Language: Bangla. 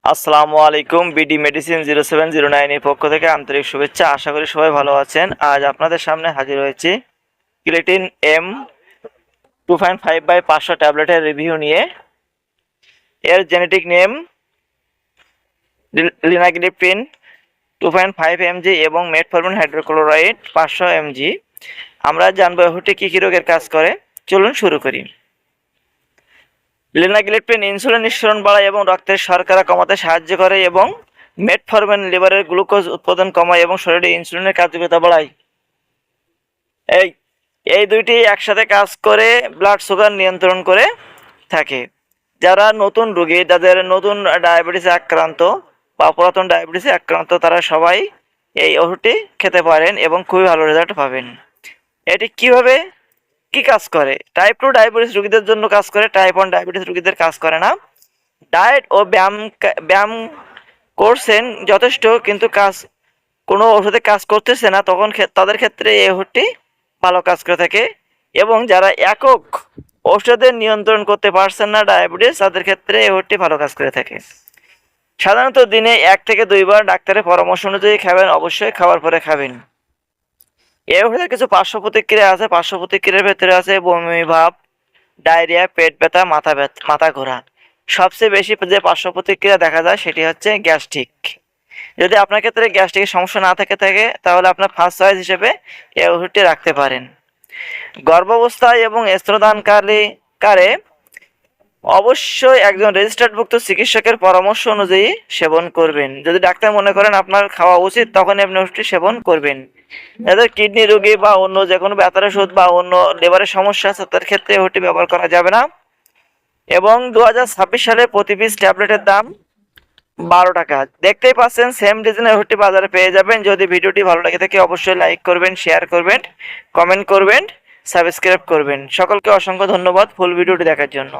আসসালামু আলাইকুম। বিডি মেডিসিন 0709 এর পক্ষ থেকে আন্তরিক শুভেচ্ছা। আশা করি সবাই ভালো আছেন। আজ আপনাদের সামনে হাজির হয়েছি ক্রিয়েটিন এম 2.5/500 ট্যাবলেটের রিভিউ নিয়ে। এর জেনেটিক নেম লিনাগ্লিপ্টিন 2.5 mg এবং মেটফর্মিন হাইড্রোক্লোরাইড 500 mg। আমরা জানবো এটি কী কী রোগের কাজ করে। চলুন শুরু করি। লিনাগ্লিপ্টিন ইনসুলিন নিঃসরণ বাড়ায় এবং রক্তের শর্করা কমাতে সাহায্য করে এবং মেটফর্মিন লিভারের গ্লুকোজ উৎপাদন কমায় এবং শরীরে ইনসুলিনের কার্যকারিতা বাড়ায়। এই দুইটি একসাথে কাজ করে ব্লাড সুগার নিয়ন্ত্রণ করে থাকে। যারা নতুন রোগী, যাদের নতুন ডায়াবেটিসে আক্রান্ত বা পুরাতন ডায়াবেটিসে আক্রান্ত, তারা সবাই এই ওষুধটি খেতে পারেন এবং খুবই ভালো রেজাল্ট পাবেন। এটি কিভাবে কি কাজ করে? টাইপ 2 ডায়াবেটিস রোগীদের জন্য কাজ করে, টাইপ 1 ডায়াবেটিস রোগীদের কাজ করে না। ডায়েট ও ব্যায়াম করছেন যথেষ্ট, কিন্তু কোনো ওষুধে কাজ করতেছে না, তখন তাদের ক্ষেত্রে এই ওষুধটি ভালো কাজ করে থাকে। এবং যারা একক ওষুধে নিয়ন্ত্রণ করতে পারছেন না ডায়াবেটিস, তাদের ক্ষেত্রে এই ওষুধটি ভালো কাজ করে থাকে। সাধারণত দিনে 1 থেকে 2 বার ডাক্তারের পরামর্শ অনুযায়ী খাবেন, অবশ্যই খাওয়ার পরে খাবেন। এই ওষুধের কিছু পার্শ্ব প্রতিক্রিয়া আছে। পার্শ্ব প্রতিক্রিয়ার ভেতরে আছে বমি ভাব, ডায়রিয়া, পেট ব্যথা, মাথা ঘোরা। সবচেয়ে বেশি যে পার্শ্ব প্রতিক্রিয়া দেখা যায় সেটি হচ্ছে গ্যাস্ট্রিক। যদি আপনার ক্ষেত্রে গ্যাস্ট্রিকের সমস্যা না থাকে তাহলে আপনার ফার্স্ট চয়েস হিসেবে এই ওষুধটি রাখতে পারেন। গর্ভাবস্থায় এবং স্তন্যদানকালে অবশ্যই একজন রেজিস্টার্ডভুক্ত চিকিৎসকের পরামর্শ অনুযায়ী সেবন করবেন। যদি ডাক্তার মনে করেন আপনার খাওয়া উচিত, তখন আপনি ওষুধটি সেবন করবেন। যাদের কিডনি রোগী বা অন্য যে কোনো ব্যথার ওষুধ বা অন্য লিভারের সমস্যা আছে, তাদের ক্ষেত্রে ওষুধটি ব্যবহার করা যাবে না। এবং 2026 সালে প্রতি পিস ট্যাবলেটের দাম 12 টাকা। দেখতেই পাচ্ছেন সেম ডিজাইনের ওষুধটি বাজারে পেয়ে যাবেন। যদি ভিডিওটি ভালো লাগে থাকে অবশ্যই লাইক করবেন, শেয়ার করবেন, কমেন্ট করবেন, সাবস্ক্রাইব করবেন। সকলকে অসংখ্য ধন্যবাদ ফুল ভিডিওটি দেখার জন্য।